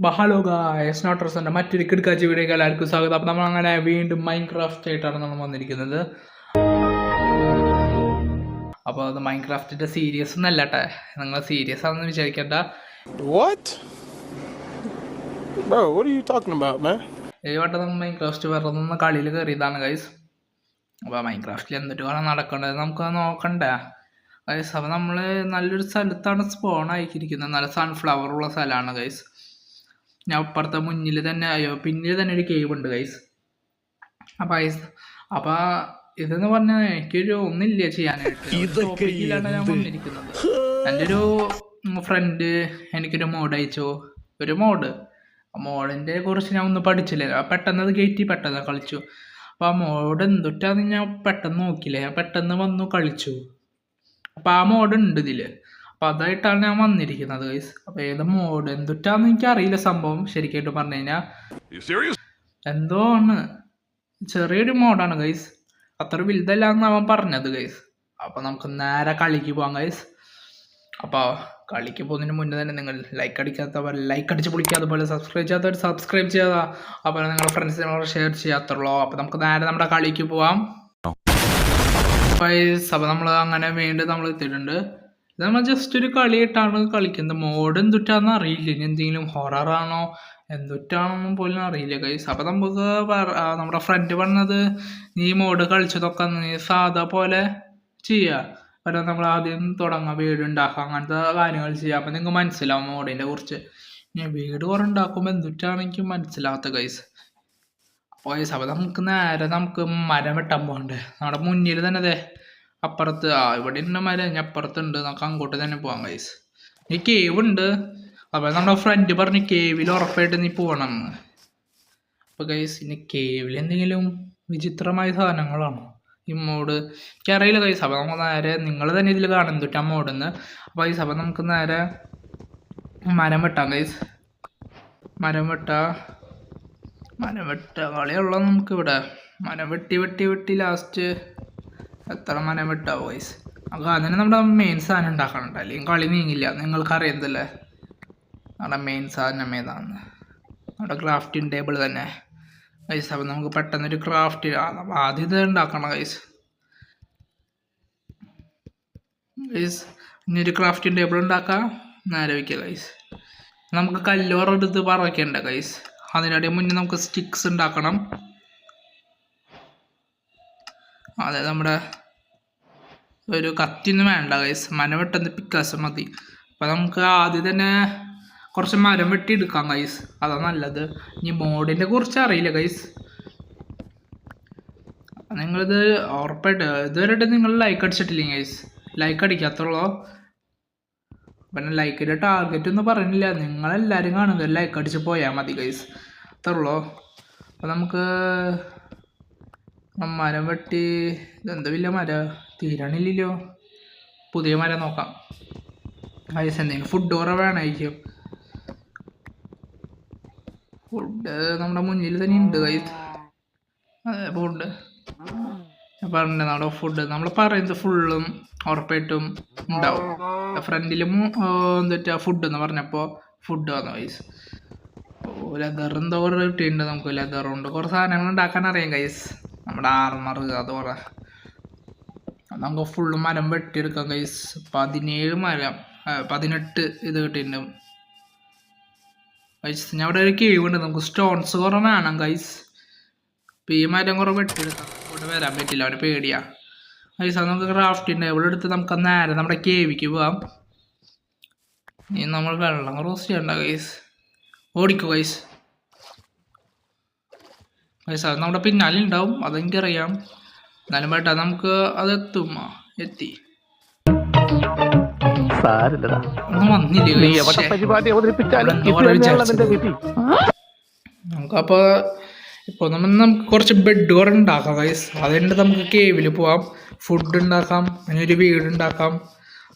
Hello guys നോട്ടർസിൻ്റെ മറ്റൊരു കിടക്കാച്ചി വീഡിയോക്ക് എല്ലാവർക്കും സ്വാഗതം. അപ്പോൾ നമ്മൾ അങ്ങനെ വീണ്ടും മൈൻക്രാഫ്റ്റ് ആയിട്ടാണ് നമ്മൾ വന്നിരിക്കുന്നത്. അപ്പോൾ അത് മൈൻക്രാഫ്റ്റിൻ്റെ സീരിയസ് ഒന്നല്ല കേട്ടെ, നിങ്ങൾ സീരിയസ് ആണെന്ന് വിചാരിക്കേണ്ട. ഈ വട്ടം നമ്മൾ മൈൻക്രാഫ്റ്റ് വെറുതെ കളിയിൽ കയറിയതാണ് ഗൈസ്. അപ്പോൾ മൈൻക്രാഫ്റ്റിൽ എന്തൊരു കാലം നടക്കേണ്ടത് നമുക്ക് നോക്കണ്ടേ ഗൈസ്. അപ്പോൾ നമ്മൾ നല്ലൊരു സ്ഥലത്താണ് സ്പോൺ ആയിരിക്കുന്നത്. നല്ല സൺഫ്ലവർ ഉള്ള സ്ഥലമാണ് ഗൈസ്. ഞാൻ അപ്പുറത്തെ മുന്നിൽ തന്നെ പിന്നിൽ തന്നെ ഒരു കേവ് ഉണ്ട് ഗൈസ്. അപ്പം ഇതെന്ന് പറഞ്ഞാൽ എനിക്കൊരു ഒന്നില്ല ചെയ്യാനായിട്ട് ഞാൻ വന്നിരിക്കുന്നത്. എൻ്റെ ഒരു ഫ്രണ്ട് എനിക്കൊരു മോഡ് അയച്ചു, ഒരു മോഡ്. ആ മോഡിൻ്റെ കുറിച്ച് ഞാൻ ഒന്നും പഠിച്ചില്ല, പെട്ടെന്ന് അത് കയറ്റി പെട്ടെന്ന് കളിച്ചു. അപ്പോൾ ആ മോഡ് എന്തൊട്ടാന്ന് ഞാൻ പെട്ടെന്ന് നോക്കിയില്ല, ഞാൻ പെട്ടെന്ന് വന്നു കളിച്ചു. അപ്പോൾ ആ മോഡ് ഉണ്ട് ഇതിൽ. അപ്പം അതായിട്ടാണ് ഞാൻ വന്നിരിക്കുന്നത് ഗൈസ്. അപ്പോൾ ഏത് മോഡ് എന്തൊട്ടാന്ന് എനിക്കറിയില്ല സംഭവം ശരിക്കായിട്ട് പറഞ്ഞു കഴിഞ്ഞാൽ. എന്തോ ആണ്, ചെറിയൊരു മോഡാണ് ഗൈസ്, അത്ര വലുതല്ല എന്ന് അവൻ പറഞ്ഞത് ഗൈസ്. അപ്പോൾ നമുക്ക് നേരെ കളിക്ക് പോകാം ഗൈസ്. അപ്പോൾ കളിക്ക് പോകുന്നതിന് മുന്നേ തന്നെ നിങ്ങൾ ലൈക്ക് അടിക്കാത്തവർ ലൈക്ക് അടിച്ച് പൊളിക്കുക, അതുപോലെ സബ്സ്ക്രൈബ് ചെയ്യാത്തവർ സബ്സ്ക്രൈബ് ചെയ്യുക, അതുപോലെ നിങ്ങളുടെ ഫ്രണ്ട്സിനോട് ഷെയർ ചെയ്യാത്തുള്ളൂ. അപ്പോൾ നമുക്ക് നേരെ നമ്മുടെ കളിക്ക് പോവാം ഗൈസ്. അപ്പോൾ നമ്മൾ അങ്ങനെ വീണ്ടും നമ്മൾ എത്തിയിട്ടുണ്ട്. നമ്മൾ ജസ്റ്റ് ഒരു കളിയായിട്ടാണ് കളിക്കുന്നത്. മോഡ് എന്തുട്ടാന്ന് അറിയില്ല, ഇനി എന്തെങ്കിലും ഹൊററാണോ എന്തുട്ടാണെന്നും പോലും അറിയില്ല ഗൈസ്. അപ്പം നമുക്ക് നമ്മുടെ ഫ്രണ്ട് പറഞ്ഞത് നീ മോഡ് കളിച്ചതൊക്കെ നീ സാധാ പോലെ ചെയ്യുക, കാരണം നമ്മൾ ആദ്യം തുടങ്ങാം, വീട് ഉണ്ടാക്കാം, അങ്ങനത്തെ കാര്യങ്ങൾ ചെയ്യുക. അപ്പം നിങ്ങൾക്ക് മനസ്സിലാവും മോഡിനെ കുറിച്ച്. ഞാൻ വീട് കുറെ ഉണ്ടാക്കുമ്പോൾ എന്തുട്ടാണ് എനിക്ക് മനസ്സിലാവാത്ത ഗൈസ്. അപ്പോൾ ഗൈസ് അപ്പം നമുക്ക് നേരെ നമുക്ക് മരം വെട്ടാൻ പോകണ്ടേ. നമ്മുടെ മുന്നിൽ തന്നെ അതെ അപ്പുറത്ത് ഇവിടെ ഉണ്ട് മരം, ഇനി അപ്പുറത്തുണ്ട്, നമുക്ക് അങ്ങോട്ട് തന്നെ പോകാം ഗൈസ്. ഈ കേവ് ഉണ്ട്. അപ്പോൾ നമ്മുടെ ഫ്രണ്ട് പറഞ്ഞു കേവിൽ ഉറപ്പായിട്ട് നീ പോകണം എന്ന്. അപ്പോൾ ഗൈസ് ഇനി കേവിൽ എന്തെങ്കിലും വിചിത്രമായ സാധനങ്ങളാണോ ഈ മോഡ് എനിക്കറിയില്ല ഗൈസ്. അപ്പോൾ നമുക്ക് നേരെ നിങ്ങൾ തന്നെ ഇതിൽ കാണും എന്തുട്ടാ മോഡെന്ന്. അപ്പോൾ ഗൈസ് അപ്പം നമുക്ക് നേരെ മരം വെട്ടാം ഗൈസ്. മരം വെട്ട കളിയുള്ള നമുക്കിവിടെ മരം വെട്ടി ലാസ്റ്റ് എത്ര മരം വെട്ടാവും ഗൈസ്. അപ്പോൾ അതിന് നമ്മുടെ മെയിൻ സാധനം ഉണ്ടാക്കണുണ്ട്, അല്ലെങ്കിൽ കളി നീങ്ങില്ല. നിങ്ങൾക്കറിയുന്നതല്ലേ നമ്മുടെ മെയിൻ സാധനം ഏതാണെന്ന്, നമ്മുടെ ക്രാഫ്റ്റിംഗ് ടേബിൾ തന്നെ ഗൈസ്. അപ്പം നമുക്ക് പെട്ടെന്നൊരു ആദ്യം ഇത് ഉണ്ടാക്കണം ഗൈസ്. ഇനി ഒരു ക്രാഫ്റ്റിംഗ് ടേബിൾ ഉണ്ടാക്കാം, നേരെ വയ്ക്കുക ഗൈസ്. നമുക്ക് കല്ലോറെടുത്ത് പറയ്ക്കണ്ട ഗൈസ്. അതിനിടെ മുന്നേ നമുക്ക് സ്റ്റിക്സ് ഉണ്ടാക്കണം. അതെ, നമ്മുടെ ഒരു കത്തിയൊന്നും വേണ്ട ഗൈസ്, മരം വെട്ടുന്ന പിക്കാസ് മതി. അപ്പം നമുക്ക് ആദ്യം തന്നെ കുറച്ച് മരം വെട്ടി എടുക്കാം ഗൈസ്, അതാണ് നല്ലത്. ഇനി മോഡിനെ കുറിച്ച് അറിയില്ല ഗൈസ്. നിങ്ങളിത് ഉറപ്പായിട്ട് ഇതുവരെയായിട്ട് നിങ്ങൾ ലൈക്ക് അടിച്ചിട്ടില്ലെങ്കിൽ ഗൈസ്, ലൈക്ക് അടിക്കാത്തുള്ളൂ. പിന്നെ ലൈക്കിൻ്റെ ടാർഗറ്റ് ഒന്നും പറയുന്നില്ല, നിങ്ങളെല്ലാവരും കാണുന്നത് ലൈക്ക് അടിച്ച് പോയാൽ മതി ഗൈസ്, അത്രയുള്ളൂ. അപ്പം നമുക്ക് മരം വെട്ടി ഇതെന്താ വലിയ മരം തീരാണില്ലല്ലോ, പുതിയ മരം നോക്കാം ഗൈസ്. എന്തെങ്കിലും ഫുഡ് കുറേ വേണമായിരിക്കും. ഫുഡ് നമ്മുടെ മുന്നിൽ തന്നെ ഉണ്ട് ഗൈസ്. അതെ ഫുഡ് ഞാൻ പറഞ്ഞില്ല, നമ്മുടെ ഫുഡ് നമ്മൾ പറയുന്നത് ഫുള്ളും ഉറപ്പായിട്ടും ഉണ്ടാവും. ഫ്രണ്ടിലും എന്തുറ്റാ ഫുഡ് എന്ന് പറഞ്ഞപ്പോൾ ഫുഡ് വന്നു ഗൈസ്. ലെതർ എന്തോ കിട്ടിയിട്ടുണ്ട് നമുക്ക്. ലെതർ കൊണ്ട് കുറേ സാധനങ്ങൾ ഉണ്ടാക്കാൻ അറിയാം ഗൈസ്, നമ്മുടെ ആർമർ അത് കുറേ. നമുക്ക് ഫുള്ള് മരം വെട്ടിയെടുക്കാം ഗൈസ്. 18 ഇത് കിട്ടിയിട്ടുണ്ട് ഗൈസ്. ഞാൻ അവിടെ ഒരു കേവ് ഉണ്ട്, നമുക്ക് സ്റ്റോൺസ് കുറേ വേണം ഗൈസ്. അപ്പം ഈ മരം കുറേ വെട്ടിയെടുക്കാം, ഇവിടെ വരാൻ പറ്റില്ല, അവന് പേടിയാ ഗൈസ്. അത് നമുക്ക് ക്രാഫ്റ്റിംഗ് ടേബിൾ എടുത്ത് നമുക്ക് നേരെ നമ്മുടെ കേവിക്ക് പോവാം. ഇനി നമ്മൾ വെള്ളം റോസ്റ്റ് ചെയ്യണ്ട ഗൈസ്, ഓടിക്കോ ഗൈസ്. ഗൈസ് അത് നമ്മുടെ പിന്നാലെ ഉണ്ടാവും, അതെനിക്കറിയാം. എന്നാലും വേട്ടാ നമുക്ക് അത് എത്തി നമുക്കപ്പോൾ ഇപ്പോൾ നമുക്ക് കുറച്ച് ബെഡ് കൂടെ ഉണ്ടാക്കാം ഗൈസ്. അതുകൊണ്ട് നമുക്ക് കേവിൽ പോവാം, ഫുഡ് ഉണ്ടാക്കാം, പിന്നെ ഒരു വീട് ഉണ്ടാക്കാം.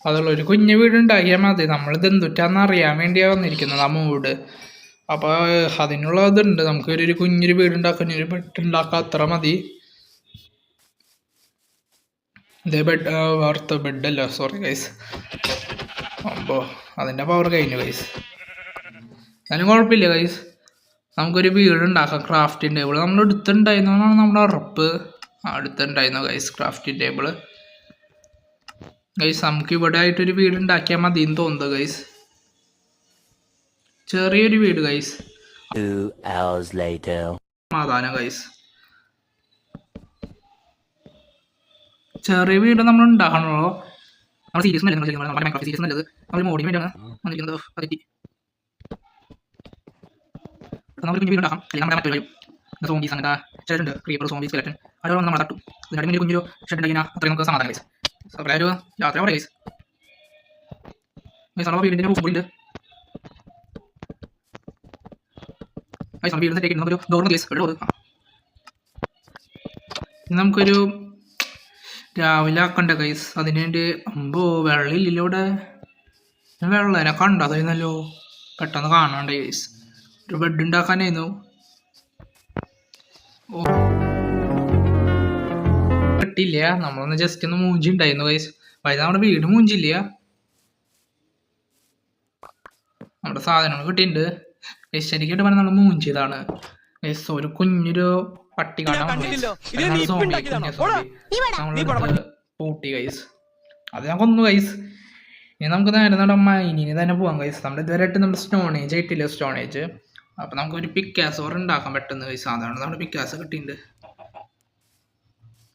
അതുള്ള ഒരു കുഞ്ഞു വീട് ഉണ്ടാക്കിയാൽ മതി. നമ്മളിത് എന്തുറ്റാന്ന് അറിയാൻ വേണ്ടിയാണ് വന്നിരിക്കുന്നത് ആ മൂഡ്. അപ്പോൾ അതിനുള്ള ഇതുണ്ട്, നമുക്ക് ഒരു കുഞ്ഞൊരു വീട് ഉണ്ടാക്കാൻ, ഒരു ബെഡ് ഉണ്ടാക്കാം, അത്ര മതി. ഇതേ വാർത്ത ബെഡല്ല, സോറി ഗൈസ്. അപ്പോൾ അതിൻ്റെ പവർ കഴിഞ്ഞു ഗൈസ്. അതിന് കുഴപ്പമില്ല ഗൈസ്. നമുക്കൊരു വീടുണ്ടാക്കാം. ക്രാഫ്റ്റിംഗ് ടേബിൾ നമ്മൾ എടുത്തിട്ടുണ്ടായിരുന്നാണ് നമ്മുടെ ഉറപ്പ്. അടുത്തുണ്ടായിരുന്നു ഗൈസ് ക്രാഫ്റ്റിംഗ് ടേബിൾ. ഗൈസ് നമുക്ക് ഇവിടെ ആയിട്ടൊരു വീട് ഉണ്ടാക്കിയാൽ മതി എന്ന് തോന്നുന്നത് ഗൈസ്. ചെറിയൊരു വീട് ഗൈസ്. സമാധാനം ഗൈസ്. ചെറിയ വീട് നമ്മൾ ഉണ്ടാക്കണല്ലോ. നമ്മൾ സീരിയസ് സീരിയസ് നല്ലത് നമ്മൾ മോഡിന് വേണ്ടിയാണ് വന്നിരിക്കുന്നത്. നമുക്ക് കുഞ്ഞു വീട് ഉണ്ടാക്കാം. അല്ലെങ്കിൽ നമ്മുടെ മറ്റൊരു സോംബീസ് അങ്ങനത്തെ ഷെഡുണ്ട്. ക്രീപ്പർ സോംബീസ് സ്കെലറ്റൻ അതൊക്കെ നമ്മൾ തട്ടും. ഇതിനായിട്ട് മുന്നിൽ കുഞ്ഞൊരു ഷെഡ് ഉണ്ടാക്കിയാൽ അത്രയും നമുക്ക് സമാധാനം ഗൈസ്. അപ്പോൾ ഒരു യാത്ര പറയാം ഗൈസ്. ഗൈസ് നമ്മുടെ വീടിൻ്റെ റൂഫ് ഉണ്ട്. ഗൈസ് നമ്മുടെ വീട് സെറ്റ് ആക്കി നമുക്കൊരു ഡോറിന് ഗൈസ് ഒരു ഡോർ. നമുക്കൊരു രാവിലെ ആക്കണ്ട ഗൈസ്. അതിന് വേണ്ടി വെള്ളമില്ലല്ലോ ഇവിടെ. വെള്ളനെ കണ്ടതായിരുന്നല്ലോ, പെട്ടെന്ന് കാണാണ്ട് ഗൈസ്. ഒരു ബെഡ് ഉണ്ടാക്കാനായിരുന്നു. ഓ കിട്ടിയില്ല. നമ്മളൊന്ന് ജസ്റ്റ് ഒന്ന് മൂഞ്ചി ഉണ്ടായിരുന്നു ഗൈസ്. വൈകുന്നേരം നമ്മുടെ വീട് മൂഞ്ചില്ല. നമ്മുടെ സാധനങ്ങൾ കിട്ടിയിട്ടുണ്ട് ഗൈസ്. ശരിക്കും പറഞ്ഞാൽ നമ്മൾ മൂഞ്ചിയതാണ് ഗൈസ്. ഒരു കുഞ്ഞൊരു പട്ടി കാണാൻ പൂട്ടി ഗൈസ്. അത് ഞാൻ കൊന്നു ഗൈസ്. ഇനി നമുക്ക് നേരെ നമ്മുടെ മൈനിന് തന്നെ പോവാം ഗൈസ്. നമ്മുടെ ഇതുവരെയായിട്ട് നമ്മുടെ സ്റ്റോണേജ് ആയിട്ടില്ല. സ്റ്റോണേജ് അപ്പം നമുക്കൊരു പിക്കാസ് ഓർ ഉണ്ടാക്കാൻ പെട്ടെന്ന് ഗൈസ്. അതാണ് നമ്മുടെ പിക്കാസ് കിട്ടിയിട്ടുണ്ട്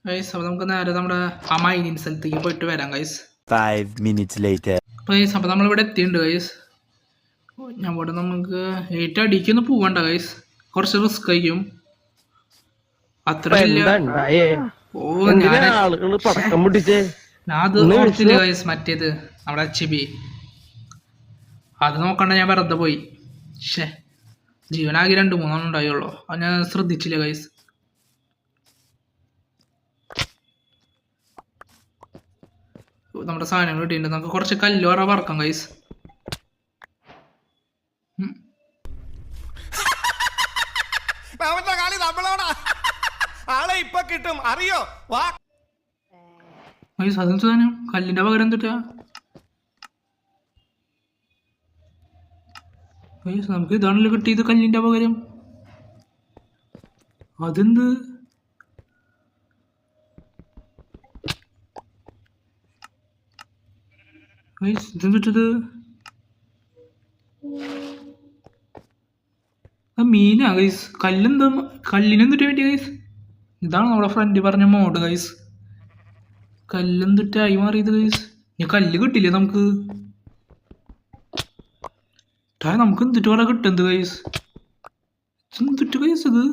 ഗൈസ്. അപ്പോൾ നമുക്ക് നേരെ നമ്മുടെ ആ മൈനിൻ സ്ഥലത്തേക്ക് പോയിട്ട് വരാം ഗൈസ്. 5 minutes later. അപ്പോൾ ഗൈസ് അപ്പോൾ നമ്മളിവിടെ എത്തിയിട്ടുണ്ട് ഗൈസ്. ഞാൻ ഇവിടെ നമുക്ക് ഏറ്റവും അടിക്കൊന്നും പോകണ്ട ഗൈസ്. കുറച്ച് റിസ്ക് ആയിരിക്കും. അത്ര അത് ഓർത്തില്ല ഗൈസ്. മറ്റേത് നമ്മുടെ HB അത് നോക്കണ്ട, ഞാൻ വെറുതെ പോയി. ഷേ ജീവനാകെ 2-3 ഉണ്ടായുള്ളൂ. അത് ഞാൻ ശ്രദ്ധിച്ചില്ല ഗൈസ്. നമ്മുടെ സാധനങ്ങൾ കിട്ടിയിട്ടുണ്ട്. നമുക്ക് കുറച്ച് കല്ലുവറ വറക്കാം ഗൈസ്. അതെന്ത് സാധനം? കല്ലിന്റെ പകരം എന്തിട്ടാ? നമുക്ക് ഇതാണല്ലോ കിട്ടിയത് കല്ലിന്റെ പകരം. അതെന്ത്? ഇതെന്തിട്ടത്? മീനാ ഗൈസ്. കല്ലെന്താ? കല്ലിനെന്തിട്ട് വേണ്ടി ഗൈസ്? ഇതാണ് നമ്മുടെ ഫ്രണ്ട് പറഞ്ഞ മോഡ് ഗൈസ്. കല്ലെന്തിട്ടായി മാറിയത് ഗൈസ്. ഇനി കല്ല് കിട്ടില്ലേ നമുക്ക്? നമുക്ക് എന്തിട്ട് വേറെ കിട്ടുന്നത് ഗൈസ്? എന്തിട്ട് ഗൈസ് ഇത്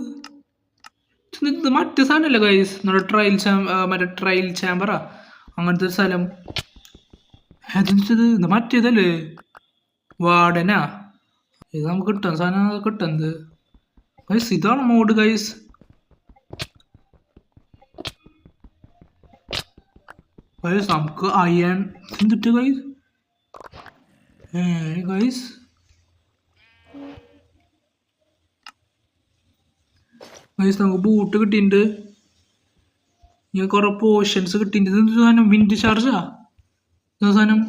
മറ്റേ സാധനമല്ലേ ഗൈസ്? നമ്മുടെ ട്രയൽ ചാമ്പറാ അങ്ങനത്തെ ഒരു സ്ഥലം. ഇത് മറ്റേതല്ലേ? വാർഡനാ? ഇത് നമുക്ക് കിട്ടുന്ന സാധനം കിട്ടുന്നത് ഗൈസ്. ഇതാണ് മോഡ് ഗൈസ്. നമുക്ക് അയൺ എന്തിട്ട് ഗൈസ്? ഗൈസ് ഗൈസ് നമുക്ക് ബൂട്ട് കിട്ടിയിട്ടുണ്ട്. ഇനി കുറെ പോർഷൻസ് കിട്ടിയിട്ടുണ്ട്. ഇത് സാധനം വിൻഡ് ചാർജാ സാധനം.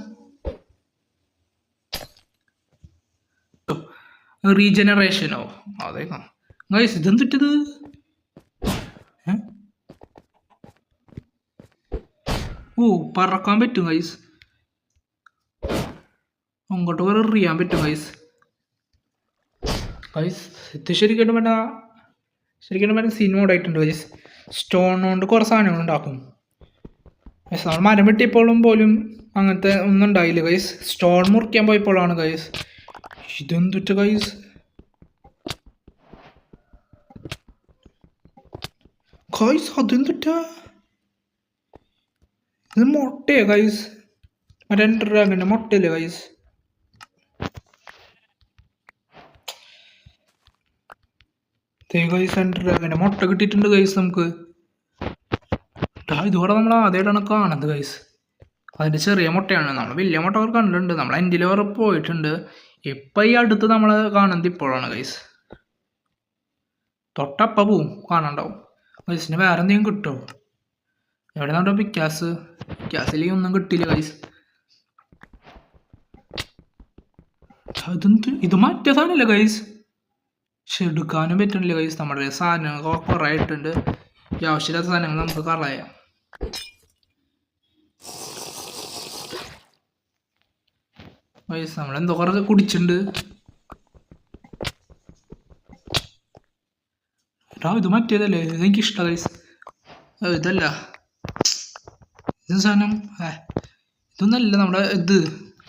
റീജനറേഷനോ? അതേക്കാം ഗൈസ്. ഇതെന്തിട്ടത്? ഓ പറക്കാൻ പറ്റും ഗൈസ്. അങ്ങോട്ട് വേറെ എറിയാൻ പറ്റും ഗൈസ്. ഇത് ശരിക്കും പറഞ്ഞാൽ സീനോടായിട്ടുണ്ട് ഗൈസ്. സ്റ്റോൺ കൊണ്ട് കുറേ സാധനങ്ങൾ ഉണ്ടാക്കും ഗൈസ്. നമ്മൾ മരം വെട്ടിയപ്പോഴും പോലും അങ്ങനത്തെ ഒന്നും ഉണ്ടായില്ല ഗൈസ്. സ്റ്റോൺ മുറിക്കാൻ പോയപ്പോഴാണ് ഗൈസ്. ഇതെന്തിട്ട് ഗൈസ്? അതെന്തിട്ടാ? ഇത് മുട്ടയാ ഗൈസ്. മറ്റേ ഡ്രാഗന്റെ മുട്ടയല്ലേ ഗൈസ്? ഡ്രാഗന്റെ മുട്ട കിട്ടിയിട്ടുണ്ട് ഗൈസ് നമുക്ക്. ഇതോടെ നമ്മൾ ആദ്യമായിട്ടാണ് കാണുന്നത് ഗൈസ്. അതിൻ്റെ ചെറിയ മുട്ടയാണ്. നമ്മൾ വലിയ മുട്ട അവർ കണ്ടിട്ടുണ്ട്. നമ്മൾ എൻ്റെ വേറെ പോയിട്ടുണ്ട്. ഇപ്പം ഈ അടുത്ത് നമ്മൾ കാണുന്നത് ഇപ്പോഴാണ് ഗൈസ്. തൊട്ടപ്പ പോവും കാണാണ്ടാവും ഗൈസിന്. വേറെ എന്തെങ്കിലും കിട്ടുമോ? എവിടെ നമ്മുടെ പിക്കാസിലേക്ക് ഒന്നും കിട്ടിയില്ല ഗൈസ്. അതെന്ത് ഇത് മറ്റേ സാധനമല്ല ഗൈസ്. പക്ഷെ എടുക്കാനും പറ്റുന്നില്ല ഗൈസ്. നമ്മുടെ സാധനങ്ങൾ കുറേ ആയിട്ടുണ്ട്. ഈ ആവശ്യമില്ലാത്ത സാധനങ്ങൾ നമുക്ക് കളയാം. ഗൈസ് നമ്മളെന്തോ കുറച്ച് കുടിച്ചിട്ടുണ്ട്. ഇത് മറ്റേതല്ലേ, ഇതെനിക്ക് ഇഷ്ടമാണ് ഗൈസ്. ഇതല്ല ഇത് സാധനം. ഇതൊന്നല്ല നമ്മുടെ ഇത്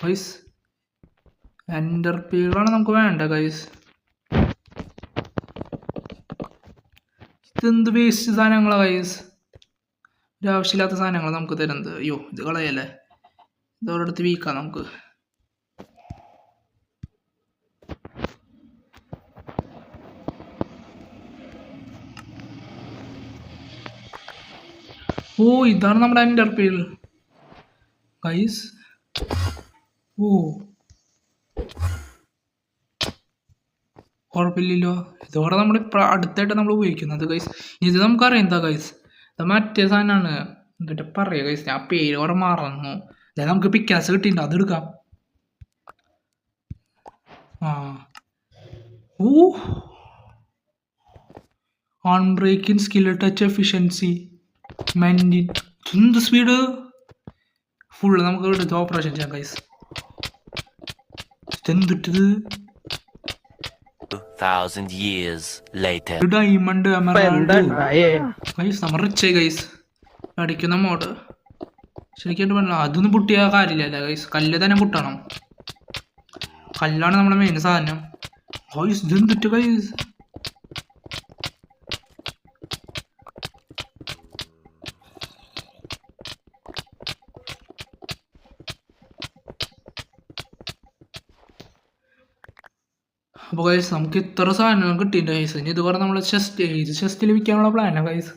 ഗൈസ്. എൻ്റർപീളാണ് നമുക്ക് വേണ്ട ഗൈസ്. ഇതെന്ത് വേസ്റ്റ് സാധനങ്ങളാണ് ഗൈസ്. ഒരാവശ്യമില്ലാത്ത സാധനങ്ങൾ നമുക്ക് തരുന്നത്. അയ്യോ ഇത് കളയല്ലേ, ഇതോടടുത്ത് വീക്കാം നമുക്ക്. ഓ ഇതാണ് നമ്മുടെ എൻ്റർപീൾ ഗൈസ്. ഓ കുഴപ്പമില്ലല്ലോ. ഇതോടെ നമ്മൾ അടുത്തായിട്ട് നമ്മൾ ഉപയോഗിക്കുന്നത് ഗൈസ്. ഇത് നമുക്കറിയാം എന്താ ഗൈസ്, ഇത് മറ്റേ സാധനമാണ്. എന്നിട്ട് പറയാ ഗൈസ്, ഞാൻ പേര് കുറെ മറന്നു. അതായത് നമുക്ക് പിക്കാസ് കിട്ടിയിട്ടുണ്ട്, അതെടുക്കാം. Oh unbreaking skill touch efficiency എന്ത് സ്പീഡ്. ഫുള്ള് നമുക്ക് എടുത്ത് ഓപ്പറേഷൻ ചെയ്യാം ഗൈസ്. ഇതെന്തിട്ടത് 2000 years later. Diamond guys. നമ്മൾ റിച്ച് ഗൈസ്. അടിക്കുന്ന മോഡ് ശരിക്കും പറഞ്ഞാൽ അതൊന്നും പൊട്ടിയ കാര്യമില്ല ഗൈസ്. കല്ല് തന്നെ പൊട്ടണം. കല്ലാണ് നമ്മുടെ മെയിൻ സാധനം ഗൈസ്. ഇതെന്തിട്ട് ഗൈസ്. അപ്പോൾ ഗൈസ് നമുക്ക് ഇത്ര സാധനങ്ങൾ കിട്ടിയിട്ടുണ്ട് ഗൈസ്. ഇനി ഇതുപോലെ നമ്മൾ ചെസ്റ്റിൽ വിൽക്കാനുള്ള പ്ലാനാണ് ഗൈസ്.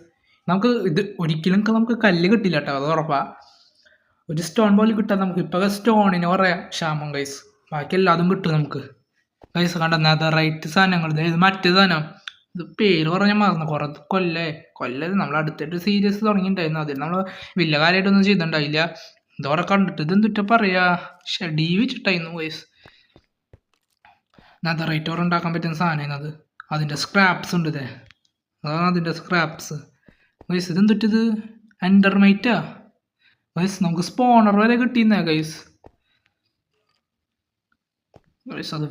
നമുക്ക് ഇത് ഒരിക്കലും നമുക്ക് കല്ല് കിട്ടില്ല കേട്ടോ, അത് ഉറപ്പാണ്. ഒരു സ്റ്റോൺ പോലും കിട്ടാൻ നമുക്ക് ഇപ്പോൾ സ്റ്റോണിന് കുറേ ക്ഷാമം ഗൈസ്. ബാക്കി എല്ലാതും കിട്ടും നമുക്ക് ഗൈസ്. കണ്ട നെതറൈറ്റ് സാധനങ്ങൾ. ഇത് മറ്റേ സാധനം, ഇത് പേര് പറഞ്ഞാൽ മറന്നു. കുറേ കൊല്ലം നമ്മൾ അടുത്തായിട്ട് സീരീസ് തുടങ്ങിയിട്ടുണ്ടായിരുന്നു. അതിൽ നമ്മൾ വലിയ കാര്യമായിട്ടൊന്നും ചെയ്തിട്ടുണ്ടായില്ല. ഇതോടെ കണ്ടിട്ട് ഇതെന്തിട്ടാ പറയുക, ഷെഡി വെച്ചിട്ടായിരുന്നു ഗൈസ്. നെതറൈറ്റ് ഓർ ഉണ്ടാക്കാൻ പറ്റുന്ന സാധനം അത്. അതിൻ്റെ സ്ക്രാപ്സ് ഉണ്ട്. ഇതേ അതാണ് അതിൻ്റെ സ്ക്രാപ്സ് ഗൈസ്. ഇതെന്തിട്ടത് എൻഡർമൈറ്റാ ഗൈസ്. നമുക്ക് സ്പോണർ വരെ കിട്ടിയെന്നേ ഗൈസ്. ഗൈസ് അത്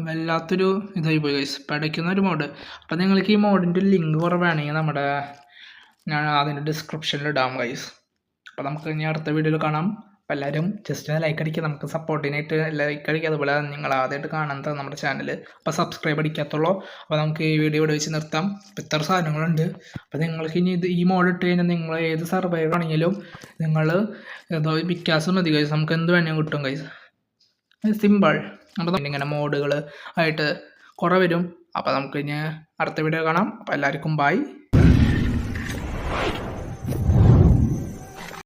വല്ലാത്തൊരു ഇതായി പോയി ഗൈസ്. പടയ്ക്കുന്ന ഒരു മോഡ്. അപ്പം നിങ്ങൾക്ക് ഈ മോഡിൻ്റെ ലിങ്ക് കുറേ വേണമെങ്കിൽ ഞാൻ അതിൻ്റെ ഡിസ്ക്രിപ്ഷനിൽ ഇടാം ഗൈസ്. അപ്പോൾ നമുക്ക് ഇനി അടുത്ത വീഡിയോയിൽ കാണാം. അപ്പോൾ എല്ലാവരും ജസ്റ്റ് ലൈക്ക് അടിക്കുക, നമുക്ക് സപ്പോർട്ടിനായിട്ട് ലൈക്ക് അടിക്കുക. അതുപോലെ നിങ്ങൾ ആദ്യമായിട്ട് കാണുന്നത് നമ്മുടെ ചാനൽ അപ്പോൾ സബ്സ്ക്രൈബ് അടിക്കാത്തുള്ളൂ. അപ്പോൾ നമുക്ക് ഈ വീഡിയോ ഇവിടെ വെച്ച് നിർത്താം. അപ്പോൾ ഇത്ര സാധനങ്ങളുണ്ട്. അപ്പോൾ നിങ്ങൾക്ക് ഇനി ഈ മോഡ് ഇട്ട് കഴിഞ്ഞാൽ നിങ്ങൾ ഏത് സർവൈവർ ആണെങ്കിലും നിങ്ങൾ ഏതോ വിക്കാസ് മതി ഗൈസ്. നമുക്ക് എന്ത് വേണമെങ്കിലും കിട്ടും ഗൈസ്. സിമ്പിൾ. അപ്പോൾ ഇങ്ങനെ മോഡുകൾ ആയിട്ട് കുറേ വരും. അപ്പോൾ നമുക്ക് ഇനി അടുത്ത വീഡിയോ കാണാം. അപ്പോൾ എല്ലാവർക്കും ബൈ.